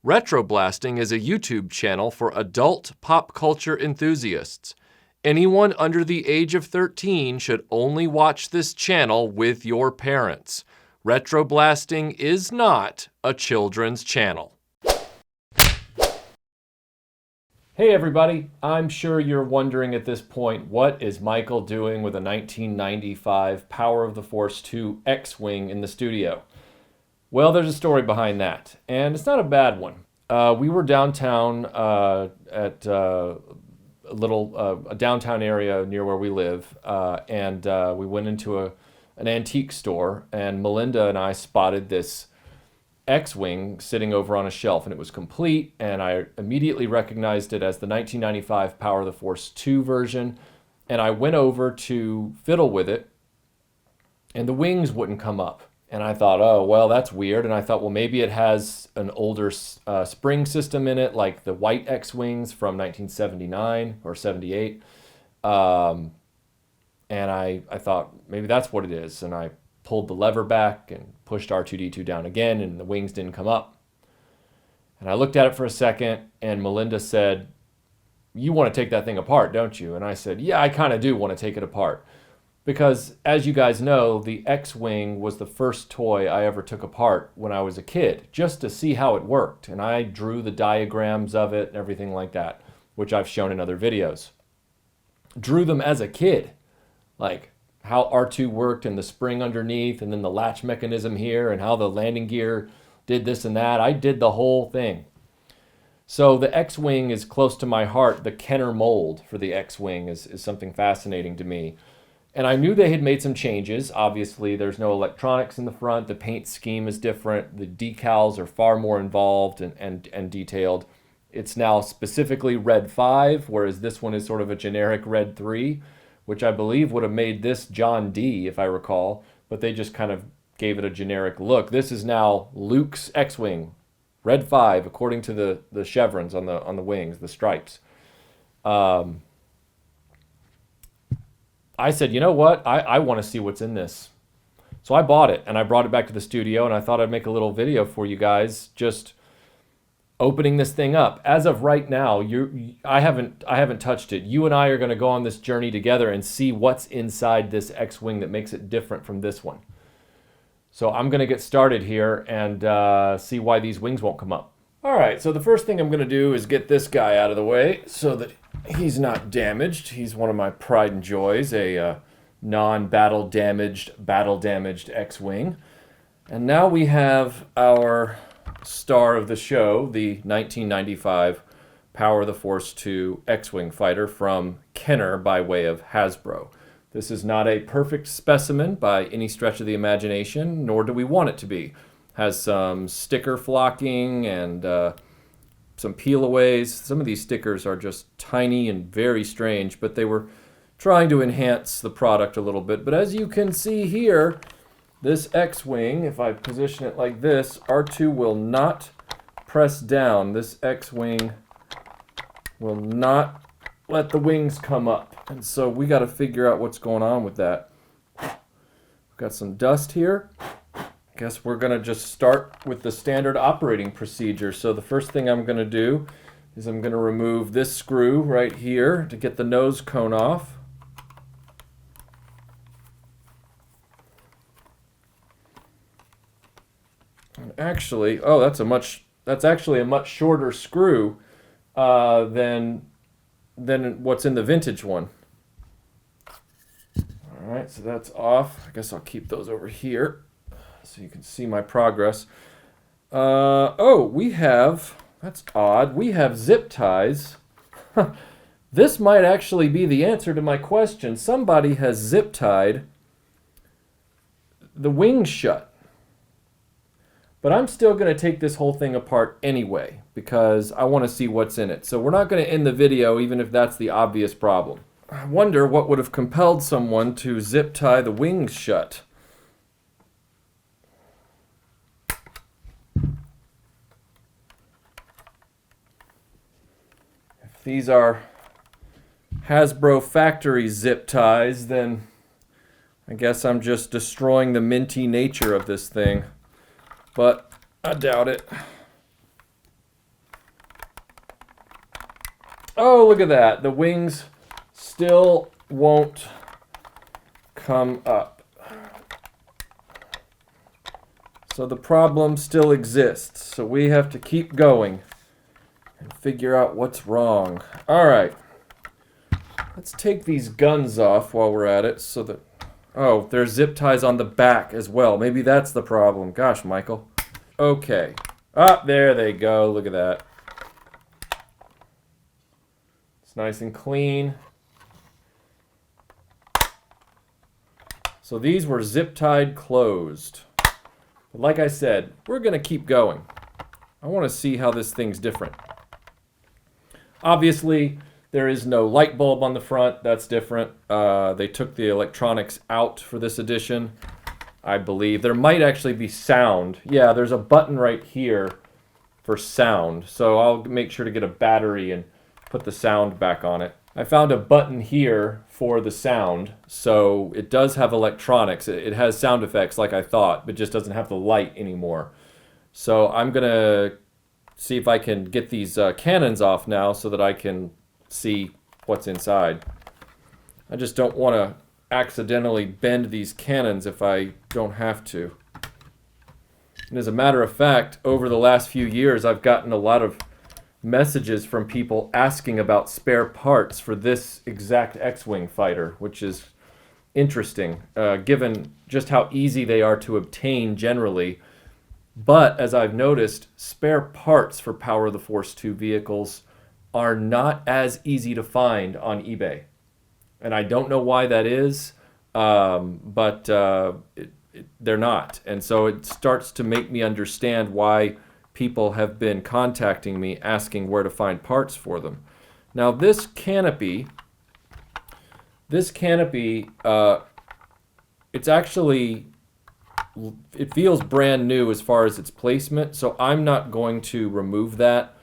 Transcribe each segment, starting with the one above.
RetroBlasting is a YouTube channel for adult pop culture enthusiasts. Anyone under the age of 13 should only watch this channel with your parents. RetroBlasting is not a children's channel. Hey everybody, I'm sure you're wondering at this point, what is Michael doing with a 1995 Power of the Force 2 X-Wing in the studio? Well, there's a story behind that, and it's not a bad one. We were downtown at a downtown area near where we live, and we went into an antique store, and Melinda and I spotted this X-Wing sitting over on a shelf, and it was complete, and I immediately recognized it as the 1995 Power of the Force 2 version, and I went over to fiddle with it, and the wings wouldn't come up. And I thought, oh, well, that's weird. And I thought, well, maybe it has an older spring system in it, like the white X-Wings from 1979 or 78. And I thought, maybe that's what it is. And I pulled the lever back and pushed R2-D2 down again, and the wings didn't come up. And I looked at it for a second, and Melinda said, you want to take that thing apart, don't you? And I said, yeah, I kind of do want to take it apart. Because, as you guys know, the X-Wing was the first toy I ever took apart when I was a kid, just to see how it worked. And I drew the diagrams of it and everything like that, which I've shown in other videos. Drew them as a kid, like how R2 worked and the spring underneath, and then the latch mechanism here, and how the landing gear did this and that. I did the whole thing. So the X-Wing is close to my heart. The Kenner mold for the X-Wing is something fascinating to me. And I knew they had made some changes. Obviously, there's no electronics in the front. The paint scheme is different. The decals are far more involved and detailed. It's now specifically red 5, whereas this one is sort of a generic red 3, which I believe would have made this John D, if I recall, but they just kind of gave it a generic look. This is now Luke's X-Wing, red 5, according to the chevrons on the wings, the stripes. I said, you know what? I want to see what's in this. So I bought it, and I brought it back to the studio, and I thought I'd make a little video for you guys, just opening this thing up. As of right now, I haven't touched it. You and I are going to go on this journey together and see what's inside this X-Wing that makes it different from this one. So I'm going to get started here and see why these wings won't come up. All right, so the first thing I'm going to do is get this guy out of the way so that he's not damaged. He's one of my pride and joys, a non-battle damaged X-Wing. And now we have our star of the show, the 1995 Power of the Force 2 X-Wing fighter from Kenner by way of Hasbro. This is not a perfect specimen by any stretch of the imagination, nor do we want it to be. Has some sticker flocking and some peel-aways. Some of these stickers are just tiny and very strange, but they were trying to enhance the product a little bit. But as you can see here, this X-Wing, if I position it like this, R2 will not press down. This X-Wing will not let the wings come up. And so we got to figure out what's going on with that. We've got some dust here. Guess we're going to just start with the standard operating procedure. So the first thing I'm going to do is I'm going to remove this screw right here to get the nose cone off. And actually, oh, that's actually a much shorter screw than what's in the vintage one. All right, so that's off. I guess I'll keep those over here so you can see my progress. That's odd. We have zip ties. This might actually be the answer to my question. Somebody has zip tied the wings shut. But I'm still going to take this whole thing apart anyway, because I want to see what's in it. So we're not going to end the video, even if that's the obvious problem. I wonder what would have compelled someone to zip tie the wings shut. If these are Hasbro factory zip ties, then I guess I'm just destroying the minty nature of this thing. But I doubt it. Oh, look at that. The wings still won't come up. So the problem still exists. So we have to keep going and figure out what's wrong. All right. Let's take these guns off while we're at it so that... Oh, there's zip ties on the back as well. Maybe that's the problem. Gosh, Michael. Okay. Ah, there they go. Look at that. It's nice and clean. So these were zip tied closed. But like I said, we're going to keep going. I want to see how this thing's different. Obviously, there is no light bulb on the front. That's different. They took the electronics out for this edition, I believe. There might actually be sound. Yeah, there's a button right here for sound. So I'll make sure to get a battery and put the sound back on it. I found a button here for the sound. So it does have electronics. It has sound effects like I thought, but just doesn't have the light anymore. So I'm going to see if I can get these cannons off now so that I can see what's inside. I just don't want to accidentally bend these cannons if I don't have to. And as a matter of fact, over the last few years, I've gotten a lot of messages from people asking about spare parts for this exact X-Wing fighter, which is interesting, given just how easy they are to obtain generally. But as I've noticed, spare parts for Power of the Force 2 vehicles are not as easy to find on eBay. And I don't know why that is, but they're not. And so it starts to make me understand why people have been contacting me asking where to find parts for them. Now this canopy, it's actually, it feels brand new as far as its placement, so I'm not going to remove that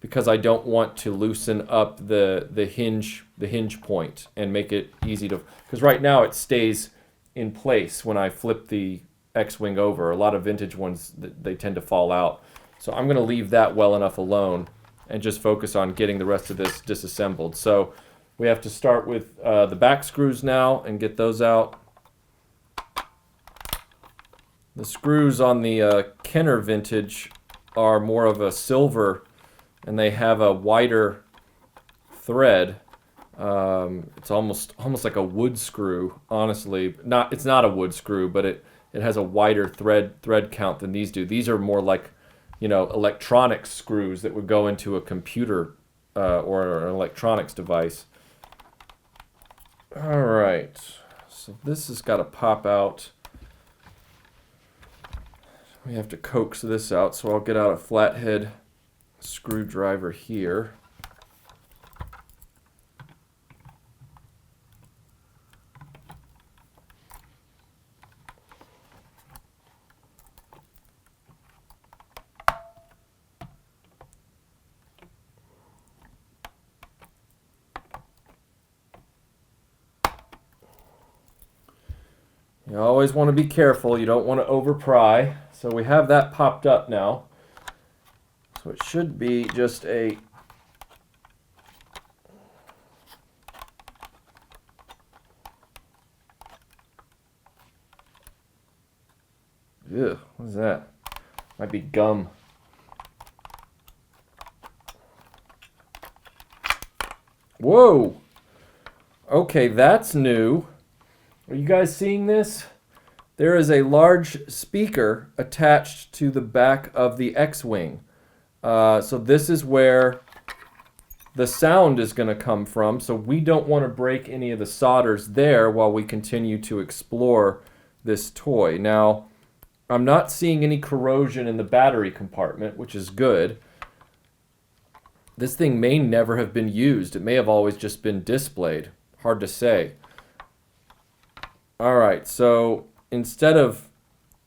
because I don't want to loosen up the hinge point and make it easy to, because right now it stays in place when I flip the X-Wing over. A lot of vintage ones, they tend to fall out. So I'm going to leave that well enough alone and just focus on getting the rest of this disassembled. So we have to start with the back screws now and get those out. The screws on the Kenner vintage are more of a silver, and they have a wider thread. It's almost like a wood screw, honestly. It's not a wood screw, but it has a wider thread count than these do. These are more like, electronic screws that would go into a computer or an electronics device. All right, so this has got to pop out. We have to coax this out, so I'll get out a flathead screwdriver here. You always want to be careful. You don't want to overpry. So we have that popped up now. So it should be just a... Ew, what is that? Might be gum. Whoa! Okay, that's new. Are you guys seeing this? There is a large speaker attached to the back of the X-Wing. So this is where the sound is going to come from. So we don't want to break any of the solders there while we continue to explore this toy. Now, I'm not seeing any corrosion in the battery compartment, which is good. This thing may never have been used. It may have always just been displayed. Hard to say. All right, so instead of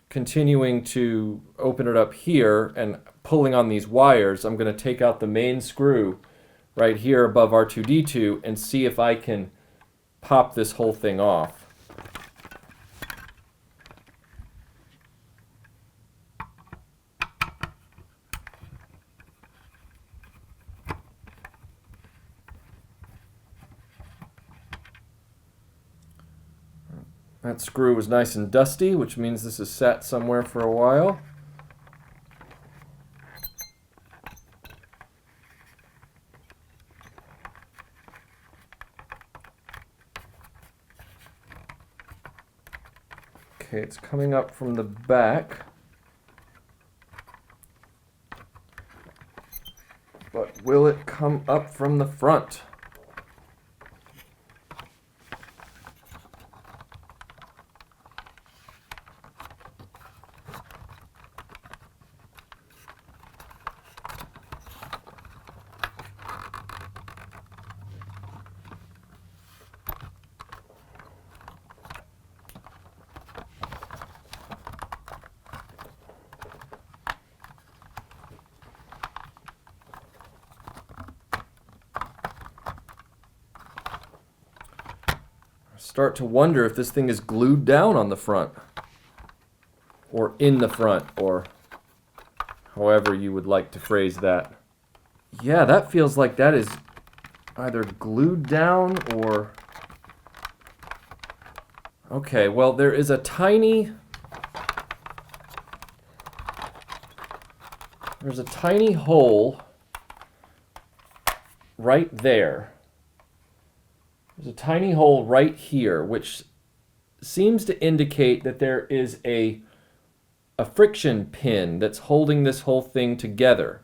continuing to open it up here and pulling on these wires, I'm going to take out the main screw right here above R2-D2 and see if I can pop this whole thing off. That screw was nice and dusty, which means this is sat somewhere for a while. Okay, it's coming up from the back. But will it come up from the front? Start to wonder if this thing is glued down on the front, or in the front, or however you would like to phrase that. Yeah, that feels like that is either glued down or... Okay, well, there is a tiny... There's a tiny hole right there. There's a tiny hole right here, which seems to indicate that there is a friction pin that's holding this whole thing together.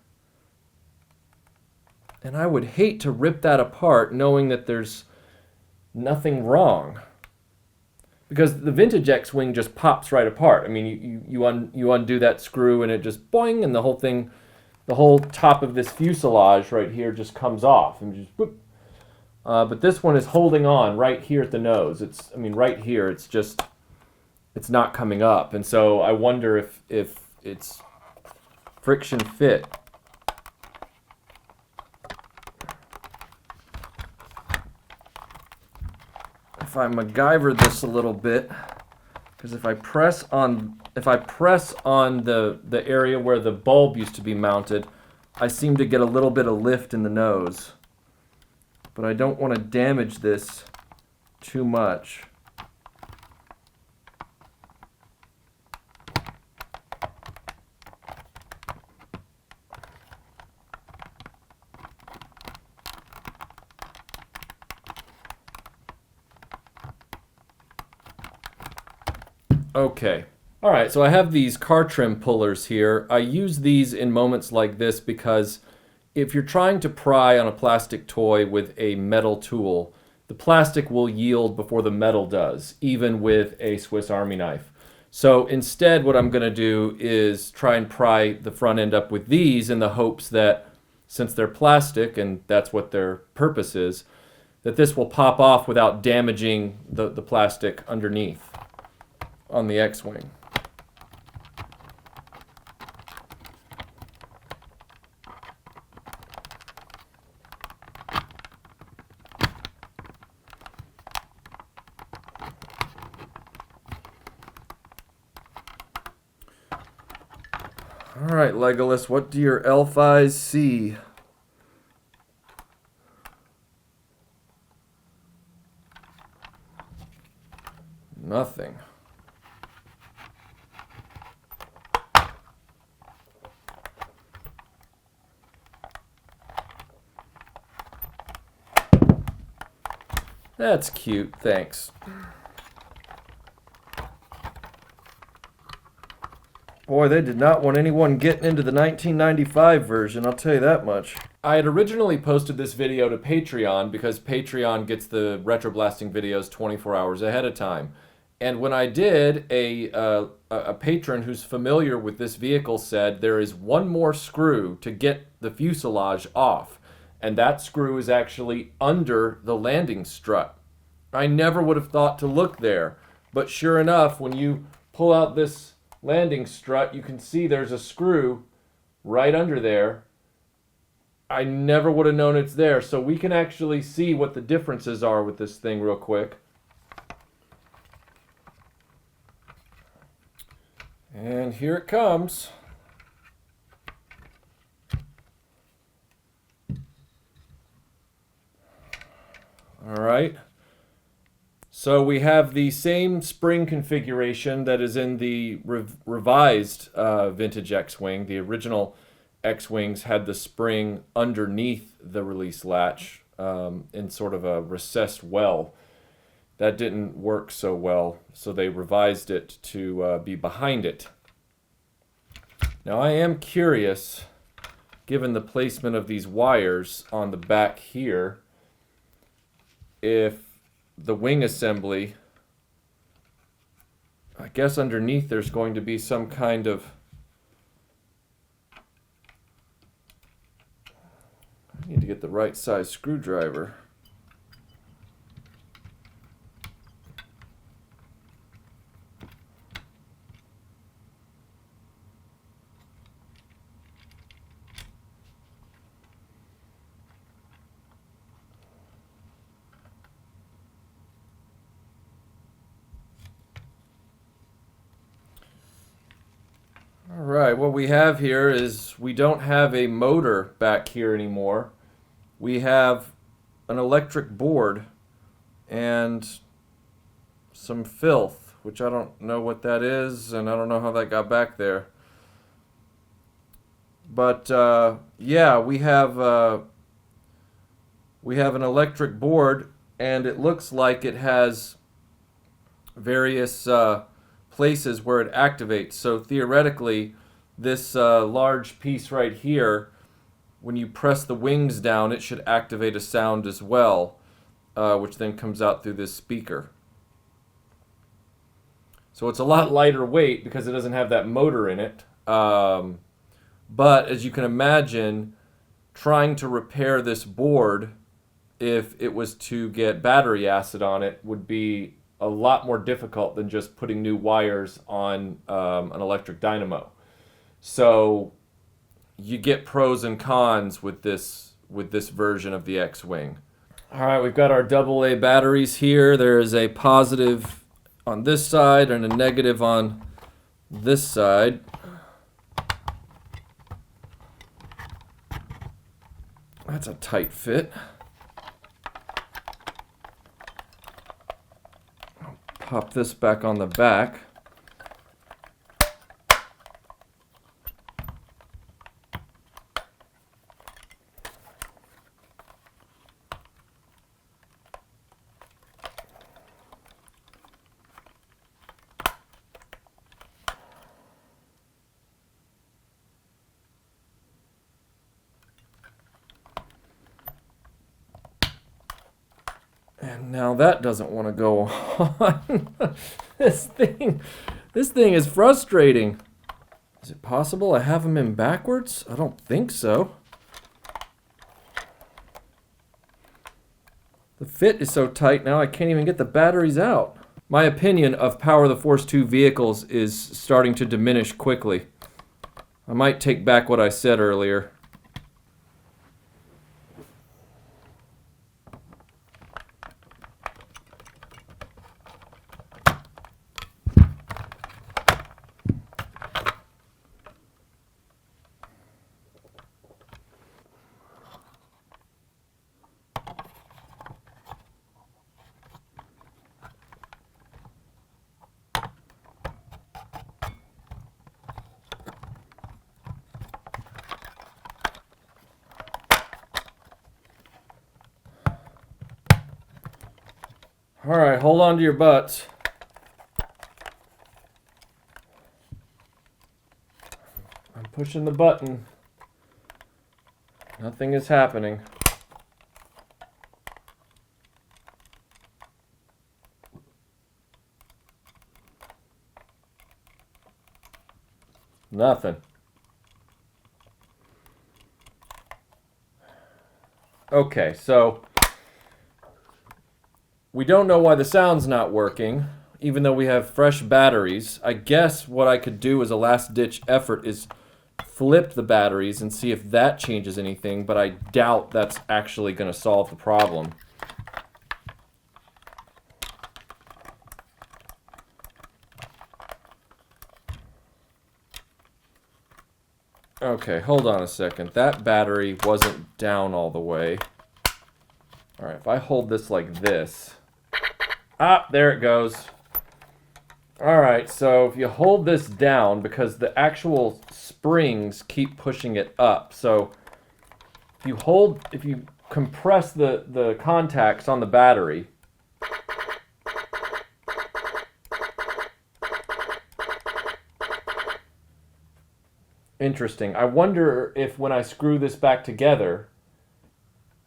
And I would hate to rip that apart knowing that there's nothing wrong. Because the vintage X-Wing just pops right apart. I mean, you undo that screw and it just boing, and the whole thing, the whole top of this fuselage right here just comes off. And just boop. But this one is holding on right here at the nose. Right here, it's not coming up. And so I wonder if it's friction fit. If I MacGyver this a little bit, because if I press on the area where the bulb used to be mounted, I seem to get a little bit of lift in the nose. But I don't want to damage this too much. Okay. All right, so I have these car trim pullers here. I use these in moments like this because if you're trying to pry on a plastic toy with a metal tool, the plastic will yield before the metal does, even with a Swiss Army knife. So instead, what I'm going to do is try and pry the front end up with these in the hopes that, since they're plastic, and that's what their purpose is, that this will pop off without damaging the plastic underneath on the X-Wing. All right, Legolas, what do your elf eyes see? Nothing. That's cute, thanks. Boy, they did not want anyone getting into the 1995 version, I'll tell you that much. I had originally posted this video to Patreon because Patreon gets the RetroBlasting videos 24 hours ahead of time. And when I did, a patron who's familiar with this vehicle said there is one more screw to get the fuselage off. And that screw is actually under the landing strut. I never would have thought to look there. But sure enough, when you pull out this landing strut, you can see there's a screw right under there. I never would have known it's there. So we can actually see what the differences are with this thing real quick. And here it comes. All right. So we have the same spring configuration that is in the revised vintage X-Wing. The original X-Wings had the spring underneath the release latch in sort of a recessed well. That didn't work so well, so they revised it to be behind it. Now I am curious, given the placement of these wires on the back here, if the wing assembly, I guess underneath there's going to be some kind of, I need to get the right size screwdriver. All right, what we have here is we don't have a motor back here anymore. We have an electric board and some filth, which I don't know what that is, and I don't know how that got back there. But yeah, we have an electric board, and it looks like it has various places where it activates. So theoretically, this large piece right here, when you press the wings down, it should activate a sound as well, which then comes out through this speaker. So it's a lot lighter weight because it doesn't have that motor in it. But as you can imagine, trying to repair this board, if it was to get battery acid on it, would be a lot more difficult than just putting new wires on an electric dynamo. So you get pros and cons with this version of the X-Wing. All right, we've got our AA batteries here. There is a positive on this side and a negative on this side. That's a tight fit. Pop this back on the back. And now that doesn't want to go on. This thing is frustrating. Is it possible I have them in backwards? I don't think so. The fit is so tight now I can't even get the batteries out. My opinion of Power of the Force 2 vehicles is starting to diminish quickly. I might take back what I said earlier. All right, hold on to your butts. I'm pushing the button. Nothing is happening. Nothing. Okay, so we don't know why the sound's not working, even though we have fresh batteries. I guess what I could do as a last-ditch effort is flip the batteries and see if that changes anything, but I doubt that's actually going to solve the problem. Okay, hold on a second. That battery wasn't down all the way. All right, if I hold this like this, Ah, there it goes. All right, so if you hold this down, because the actual springs keep pushing it up, so if you compress the contacts on the battery, interesting. I wonder if when I screw this back together,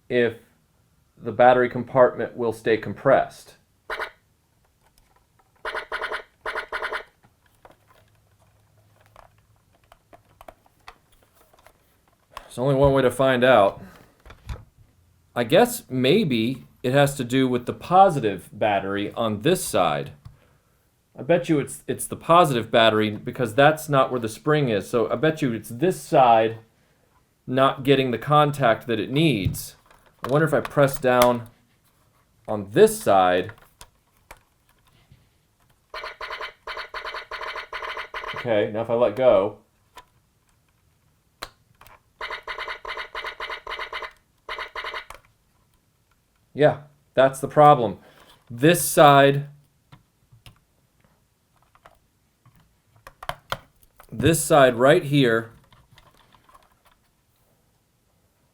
if the battery compartment will stay compressed. There's only one way to find out. I guess maybe it has to do with the positive battery on this side. I bet you it's the positive battery because that's not where the spring is. So I bet you it's this side not getting the contact that it needs. I wonder if I press down on this side. Okay, now if I let go. Yeah, that's the problem. This side right here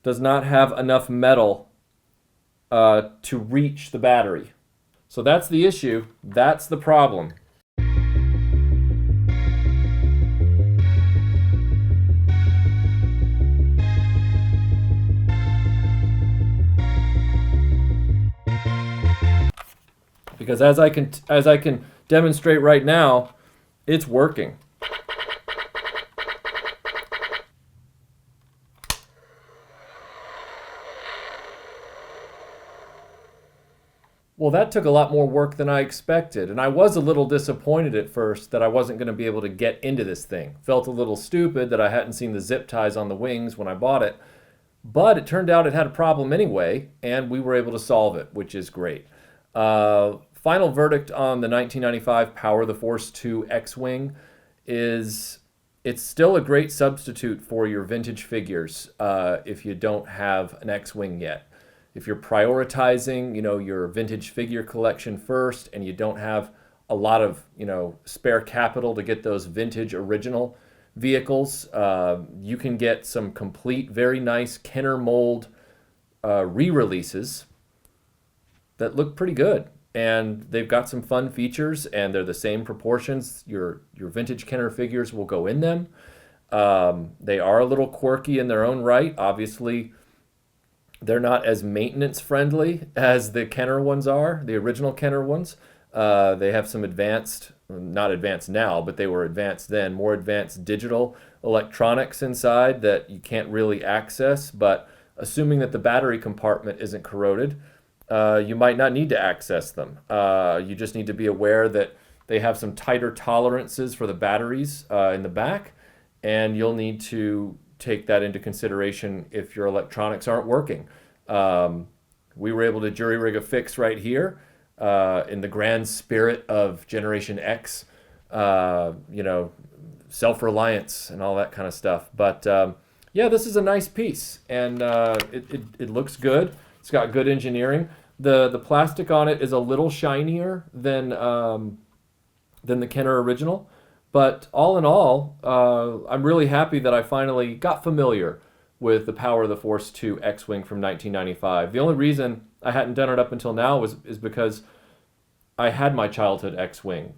does not have enough metal to reach the battery. So that's the issue. That's the problem. Because as I can demonstrate right now, it's working. Well, that took a lot more work than I expected, and I was a little disappointed at first that I wasn't going to be able to get into this thing. Felt a little stupid that I hadn't seen the zip ties on the wings when I bought it, but it turned out it had a problem anyway, and we were able to solve it, which is great. Final verdict on the 1995 Power the Force 2 X-Wing is it's still a great substitute for your vintage figures if you don't have an X-Wing yet. If you're prioritizing, your vintage figure collection first and you don't have a lot of, spare capital to get those vintage original vehicles, you can get some complete, very nice Kenner mold re-releases that look pretty good. And they've got some fun features, and they're the same proportions. Your vintage Kenner figures will go in them. They are a little quirky in their own right. Obviously, they're not as maintenance friendly as the Kenner ones are, the original Kenner ones. They have some advanced, not advanced now, but they were advanced then, more advanced digital electronics inside that you can't really access. But assuming that the battery compartment isn't corroded, you might not need to access them. You just need to be aware that they have some tighter tolerances for the batteries in the back, and you'll need to take that into consideration if your electronics aren't working. We were able to jury rig a fix right here in the grand spirit of Generation X, self-reliance and all that kind of stuff. But yeah, this is a nice piece, and it looks good. It's got good engineering. The plastic on it is a little shinier than the Kenner original, but all in all, I'm really happy that I finally got familiar with the Power of the Force 2 X-Wing from 1995. The only reason I hadn't done it up until now is because I had my childhood X-Wing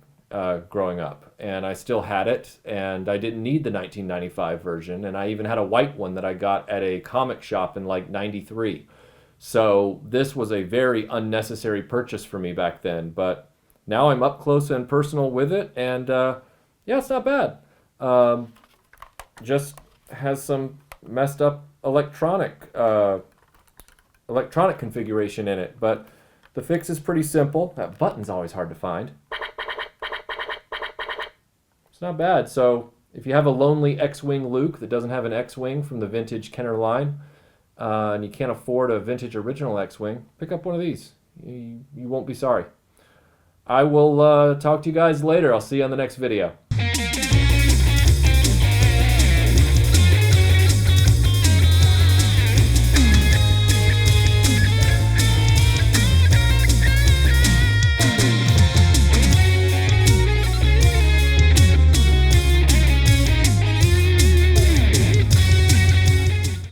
growing up, and I still had it, and I didn't need the 1995 version, and I even had a white one that I got at a comic shop in like 93. So this was a very unnecessary purchase for me back then, but now I'm up close and personal with it, and yeah, it's not bad. Just has some messed up electronic configuration in it, but the fix is pretty simple. That button's always hard to find. It's not bad. So if you have a lonely X-Wing Luke that doesn't have an X-Wing from the vintage Kenner line, and you can't afford a vintage original X-Wing, pick up one of these. You won't be sorry. I will talk to you guys later. I'll see you on the next video.